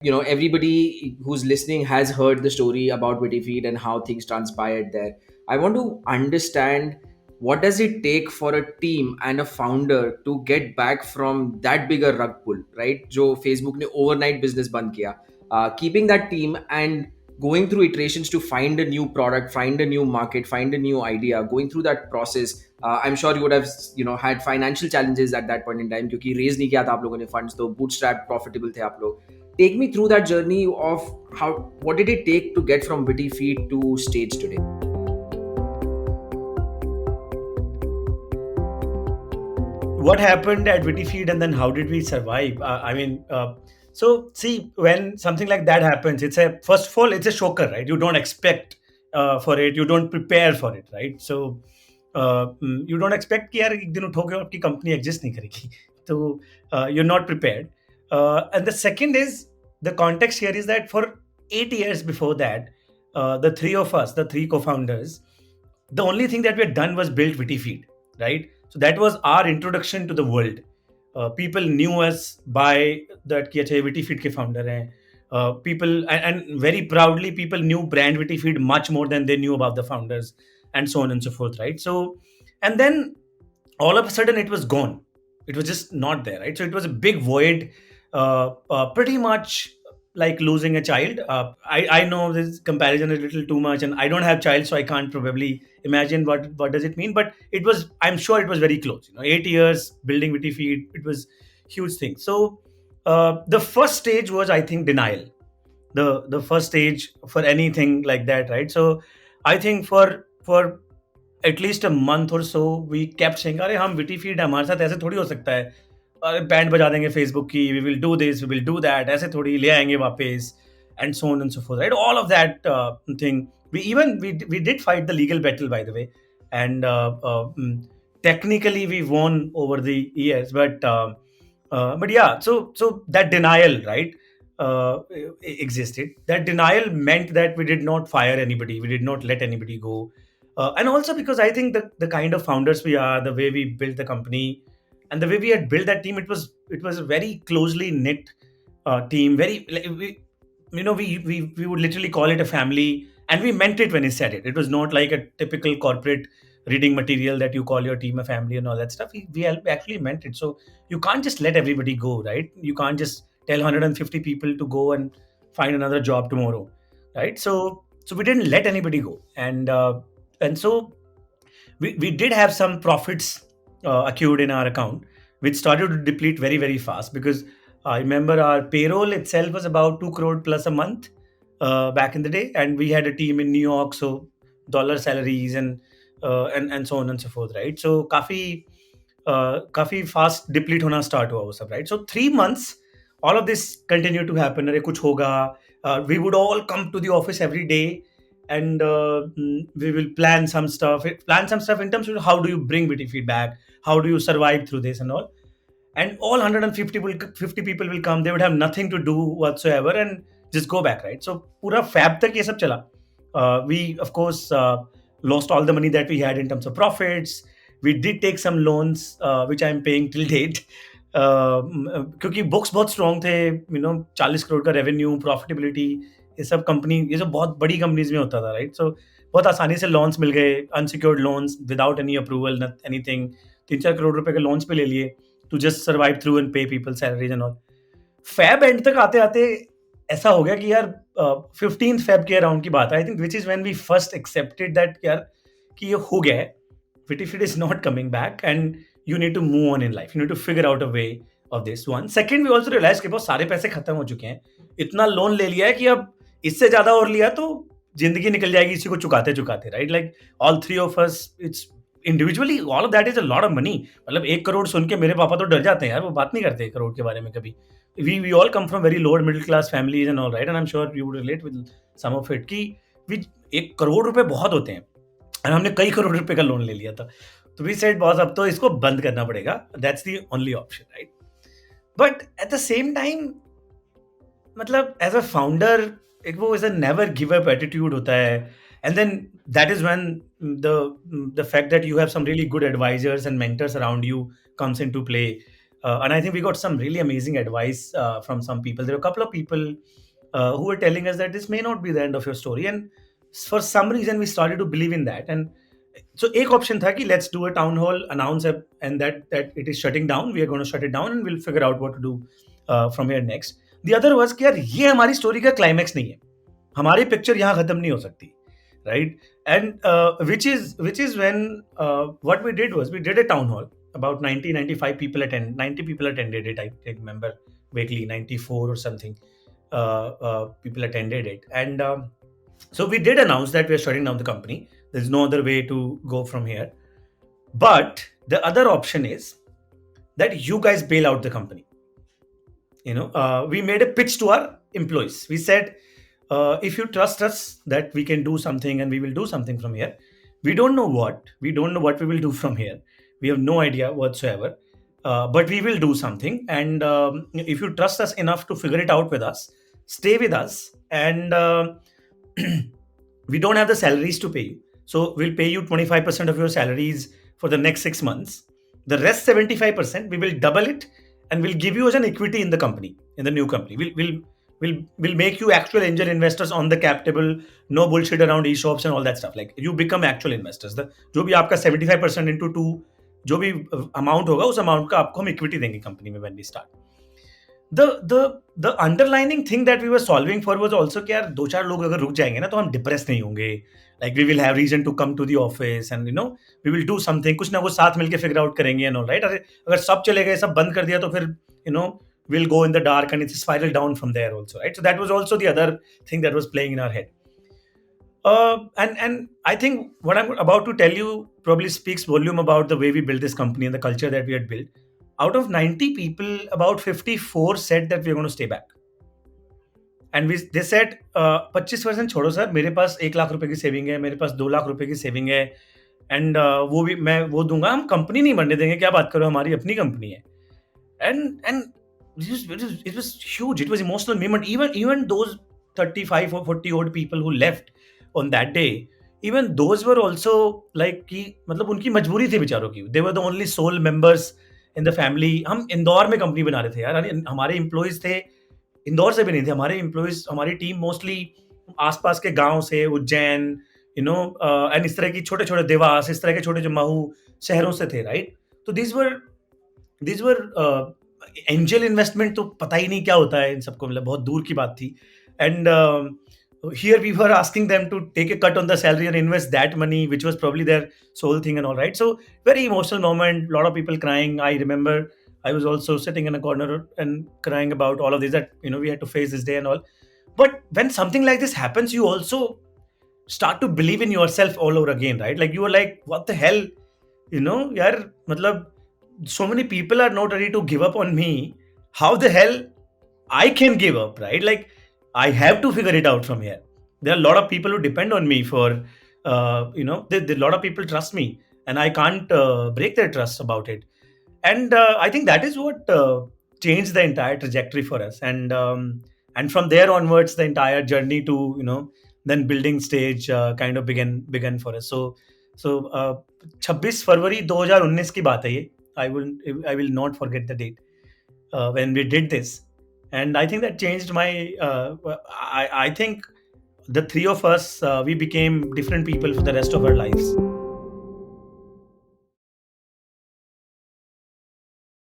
everybody who's listening has heard the story about Wittyfeed and how things transpired there. I want to understand, what does it take for a team and a founder to get back from that bigger rug pull, right? जो Facebook ने overnight business बंद किया, keeping that team and going through iterations to find a new product, find a new market, find a new idea, going through that process. I'm sure you would have had financial challenges at that point in time, क्योंकि raise नहीं किया था आप लोगों ने funds, तो bootstrap profitable थे आप लोग. Take me through that journey of how, what did it take to get from Witty Feet to stage today? What happened at Witty Feed and then how did we survive? So see, when something like that happens, it's a first of all, it's a shocker, right? You don't expect for it, you don't prepare for it, right? So you don't expect कि यार एक दिन उठोगे और आपकी company exist नहीं करेगी. तो you're not prepared. And the second is, the context here is that for 8 years before that, the three of us, the three co-founders, the only thing that we had done was build Witty Feed, right? So that was our introduction to the world. People knew us by that कि अच्छा Witty Feed के founder हैं. People and very proudly people knew brand Witty Feed much more than they knew about the founders, and so on and so forth, right? So and then all of a sudden it was gone. It was just not there, right? So it was a big void, pretty much like losing a child. I know this comparison is a little too much, and I don't have child, so I can't probably imagine what does it mean. But it was, I'm sure it was very close. 8 years building Witty Feed, it was huge thing. So the first stage was, I think, denial. The first stage for anything like that, right? So I think for at least a month or so we kept saying, अरे हम Witty Feed, हमारे साथ ऐसे थोड़ी हो सकता है, अरे बैंड बजा देंगे फेसबुक की, we will do this, we will do that, ऐसे थोड़ी ले आएंगे वापस, and so on and so forth, right? All of that thing. We did fight the legal battle, by the way, and technically we won over the years, but yeah, so that denial, right, existed. That denial meant that we did not fire anybody, we did not let anybody go, and also because I think the kind of founders we are, the way we built the company, and the way we had built that team, it was a very closely knit team. Very like, we would literally call it a family, and we meant it when we said it. It was not like a typical corporate reading material that you call your team a family and all that stuff. We actually meant it. So you can't just let everybody go, right? You can't just tell 150 people to go and find another job tomorrow, right? So we didn't let anybody go, and so we did have some profits accrued in our account, which started to deplete very, very fast, because I remember our payroll itself was about 2 crore plus a month back in the day, and we had a team in New York, so dollar salaries and so on and so forth, right? So काफी fast deplete होना start हुआ वो सब, right? So 3 months all of this continued to happen. अरे कुछ होगा, we would all come to the office every day, and we will plan some stuff in terms of how do you bring Witty feedback, how do you survive through this and all. And all 150 people will come, they would have nothing to do whatsoever and just go back, right? So pura fab tak ye sab chala. We of course lost all the money that we had in terms of profits. We did take some loans, which I'm paying till date, क्योंकि books बहुत strong थे, 40 करोड़ का revenue, profitability, ये सब company, ये सब बहुत बड़ी कंपनीज में होता था, राइट? सो बहुत आसानी से लोन्स मिल गए, unsecured loans without any approval, anything. 3-4 crore रुपए के लोन्स पे ले लिए to just survive through and pay people salaries and all. फैब एंड तक आते आते ऐसा हो गया कि यार 15th फेब के अराउंड की बात है, I think, which is when we first accepted that यार कि ये हो गया है, Witty Feed is not coming back, and you need to move on in life. You need to figure out a way of this. One. Second, we also realized कि बहुत सारे पैसे खत्म हो चुके हैं, इतना लोन ले लिया है कि अब इससे ज्यादा और लिया तो जिंदगी निकल जाएगी इसी को चुकाते चुकाते, right? Like all three of us, it's individually all of that is a lot of money. मतलब 1 करोड़ सुन के मेरे पापा तो डर जाते हैं यार, वो बात नहीं करते 1 करोड़ के बारे में कभी. We all come from very lower middle class families and all, right? And I'm sure you would relate with some of it कि 1 करोड़ रुपए बहुत होते हैं, और हमने कई करोड़ रुपए का लोन ले लिया था. तो वी सेड बॉस अब तो इसको बंद करना पड़ेगा, that's the only option, right? But at the same time, मतलब एज अ फाउंडर एक वो as a never give up attitude होता है, and then that is when the fact that you have some really good advisors and mentors around you comes into play. And I think we got some really amazing advice from some people. There were a couple of people who were telling us that this may not be the end of your story, and for some reason we started to believe in that. And so एक option था कि let's do a town hall, announce it, and that it is shutting down. We are going to shut it down, and we'll figure out what to do from here next. The other was कि यार ये हमारी story का climax नहीं है, हमारी picture यहाँ खत्म नहीं हो सकती, right? And which is when what we did was we did a town hall. About 95 people attend 90 people attended it. I remember vaguely 94 or something people attended it. And so we did announce that we're shutting down the company. There's no other way to go from here. But the other option is that you guys bail out the company. We made a pitch to our employees. We said, if you trust us that we can do something and we will do something from here, we don't know what. We don't know what we will do from here. We have no idea whatsoever. But we will do something. And if you trust us enough to figure it out with us, stay with us. And we don't have the salaries to pay you. So we'll pay you 25% of your salaries for the next 6 months. The rest 75%, we will double it and we'll give you as an equity in the company, in the new company. We'll make you actual angel investors on the cap table. No bullshit around e-shops and all that stuff. Like you become actual investors. The जो भी आपका 75% into two जो भी amount होगा उस amount का आपको हम equity देंगे company में when we start. The underlining thing that we were solving for was also कि यार दो चार लोग अगर रुक जाएंगे ना तो हम डिप्रेस नहीं होंगे. Like we will have reason to come to the office and we will do something. कुछ ना कुछ साथ मिलके figure out करेंगे and all, right? अगर सब चले गए सब बंद कर दिया तो फिर we'll go in the dark and it's a spiral down from there also, right? So that was also the other thing that was playing in our head. And I think what I'm about to tell you probably speaks volume about the way we built this company and the culture that we had built. Out of 90 people, about 54 said that we are going to stay back. And they said, 25% छोड़ो sir, मेरे पास 1 लाख रुपए की saving है, मेरे पास 2 लाख रुपए की saving है, and वो भी मैं वो दूंगा, हम कंपनी नहीं बनने देंगे, क्या बात करो, हमारी अपनी कंपनी है. And it was huge. It was emotional moment. Even those 35 or 40 odd people who left on that day, even those were also like कि मतलब उनकी मजबूरी थी बेचारों की. They were the only sole members in the family. हम इंदौर में company बना रहे थे यार. हमारे एम्प्लॉयज थे इंदौर से भी नहीं थे. हमारे एम्प्लॉयज, हमारी टीम मोस्टली आसपास के गांव से, उज्जैन, एंड इस तरह की छोटे छोटे देवास, इस तरह के छोटे जो महू शहरों से थे, राइट? तो these were एंजल इन्वेस्टमेंट तो पता ही नहीं क्या होता है इन सबको, मतलब बहुत दूर की बात थी. And here we were asking them to take a cut on the salary and invest that money, which was probably their sole thing and all, right? So very emotional moment, a lot of people crying. I remember I was also sitting in a corner and crying about all of this, that we had to face this day and all. But when something like this happens, you also start to believe in yourself all over again, right? Like you were like, what the hell, yaar, matlab, so many people are not ready to give up on me. How the hell I can give up, right? Like I have to figure it out from here. There are a lot of people who depend on me for, a lot of people trust me, and I can't break their trust about it. And I think that is what changed the entire trajectory for us. And from there onwards, the entire journey to then building stage kind of began for us. So 26 फरवरी 2019 की बात है ये. I will not forget the date when we did this. And I think that changed my I think the three of us we became different people for the rest of our lives.